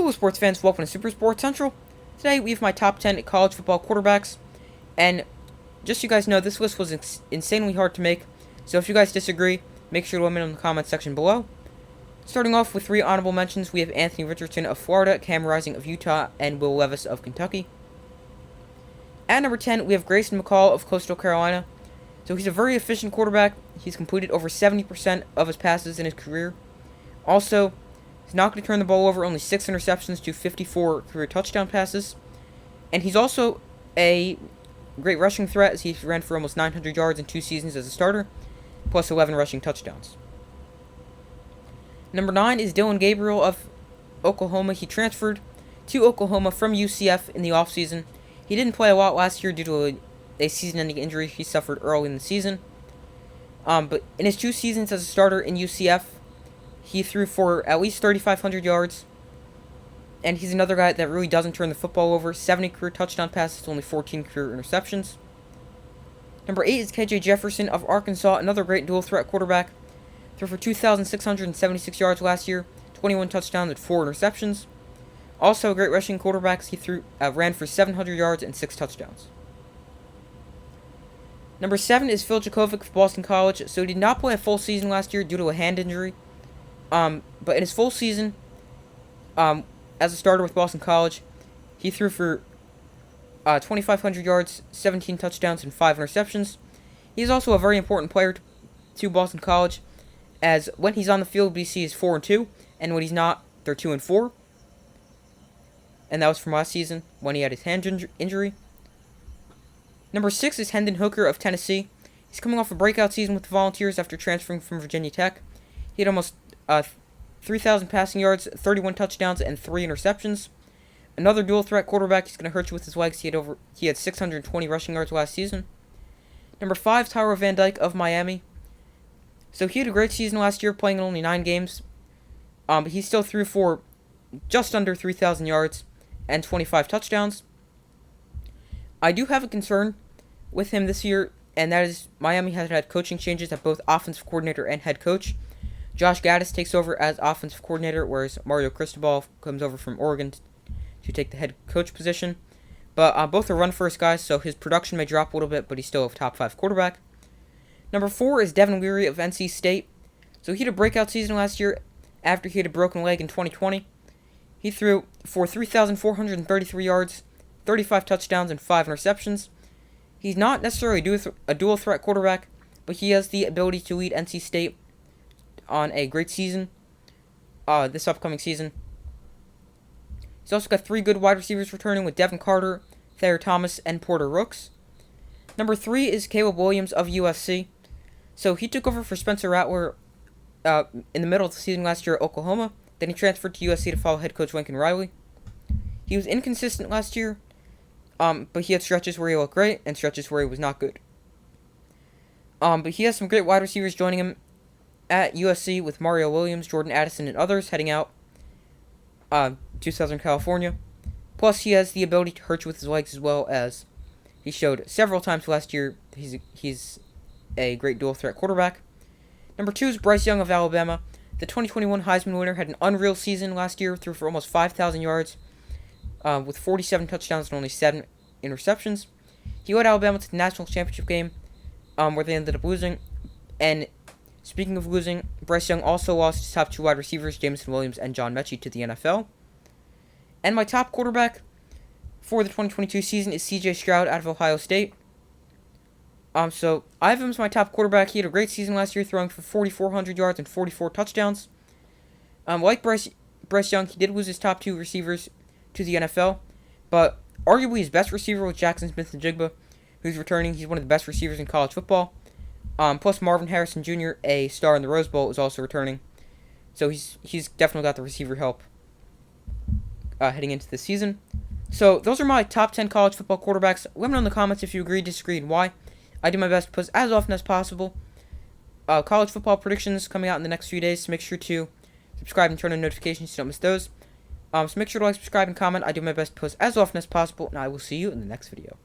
Hello sports fans, welcome to Super Sports Central. Today we have my top 10 college football quarterbacks, and just so you guys know, this list was insanely hard to make, so if you guys disagree, make sure to let me know in the comments section below. Starting off with 3 honorable mentions, we have Anthony Richardson of Florida, Cam Rising of Utah, and Will Levis of Kentucky. At number 10, we have Grayson McCall of Coastal Carolina. So he's a very efficient quarterback. He's completed over 70% of his passes in his career. Also, he's not going to turn the ball over, only 6 interceptions to 54 career touchdown passes. And he's also a great rushing threat, as he ran for almost 900 yards in 2 seasons as a starter, plus 11 rushing touchdowns. Number 9 is Dillon Gabriel of Oklahoma. He transferred to Oklahoma from UCF in the offseason. He didn't play a lot last year due to a season-ending injury he suffered early in the season. But in his 2 seasons as a starter in UCF, he threw for at least 3,500 yards. And he's another guy that really doesn't turn the football over. 70 career touchdown passes, only 14 career interceptions. Number 8 is KJ Jefferson of Arkansas, another great dual-threat quarterback. Threw for 2,676 yards last year, 21 touchdowns and 4 interceptions. Also a great rushing quarterback. He ran for 700 yards and 6 touchdowns. Number 7 is Phil Jokovic of Boston College. So he did not play a full season last year due to a hand injury. But in his full season, as a starter with Boston College, he threw for 2,500 yards, 17 touchdowns, and 5 interceptions. He's also a very important player to Boston College, as when he's on the field, BC is 4-2, and when he's not, they're 2-4. And that was from last season, when he had his hand injury. Number 6 is Hendon Hooker of Tennessee. He's coming off a breakout season with the Volunteers after transferring from Virginia Tech. He had almost 3,000 passing yards, 31 touchdowns, and 3 interceptions. Another dual-threat quarterback. He's going to hurt you with his legs. He had 620 rushing yards last season. Number 5, Tyrone Van Dyke of Miami. So he had a great season last year, playing in only 9 games. But he still threw for just under 3,000 yards and 25 touchdowns. I do have a concern with him this year, and that is Miami has had coaching changes at both offensive coordinator and head coach. Josh Gaddis takes over as offensive coordinator, whereas Mario Cristobal comes over from Oregon to take the head coach position. But both are run-first guys, so his production may drop a little bit, but he's still a top 5 quarterback. Number 4 is Devon Leary of NC State. So he had a breakout season last year after he had a broken leg in 2020. He threw for 3,433 yards, 35 touchdowns, and 5 interceptions. He's not necessarily a dual-threat quarterback, but he has the ability to lead NC State on a great season this upcoming season. He's also got 3 good wide receivers returning with Devin Carter, Thayer Thomas, and Porter Rooks. Number 3 is Caleb Williams of USC. So he took over for Spencer Rattler in the middle of the season last year at Oklahoma. Then he transferred to USC to follow head coach Lincoln Riley. He was inconsistent last year, but he had stretches where he looked great and stretches where he was not good. But he has some great wide receivers joining him at USC with Mario Williams, Jordan Addison, and others heading out to Southern California. Plus, he has the ability to hurt you with his legs, as well as he showed several times last year. He's a great dual-threat quarterback. Number 2 is Bryce Young of Alabama. The 2021 Heisman winner had an unreal season last year, threw for almost 5,000 yards with 47 touchdowns and only 7 interceptions. He led Alabama to the national championship game where they ended up losing. And speaking of losing, Bryce Young also lost his top 2 wide receivers, Jameson Williams and John Mechie, to the NFL. And my top quarterback for the 2022 season is CJ Stroud out of Ohio State. So I have him as my top quarterback. He had a great season last year, throwing for 4,400 yards and 44 touchdowns. Like Bryce Young, he did lose his top 2 receivers to the NFL, but arguably his best receiver was Jackson Smith-Njigba, who's returning. He's one of the best receivers in college football. Plus Marvin Harrison Jr., a star in the Rose Bowl, is also returning. So he's definitely got the receiver help heading into the season. So those are my top 10 college football quarterbacks. Let me know in the comments if you agree, disagree, and why. I do my best to post as often as possible college football predictions coming out in the next few days, so make sure to subscribe and turn on notifications so you don't miss those. So make sure to like, subscribe, and comment. I do my best to post as often as possible, and I will see you in the next video.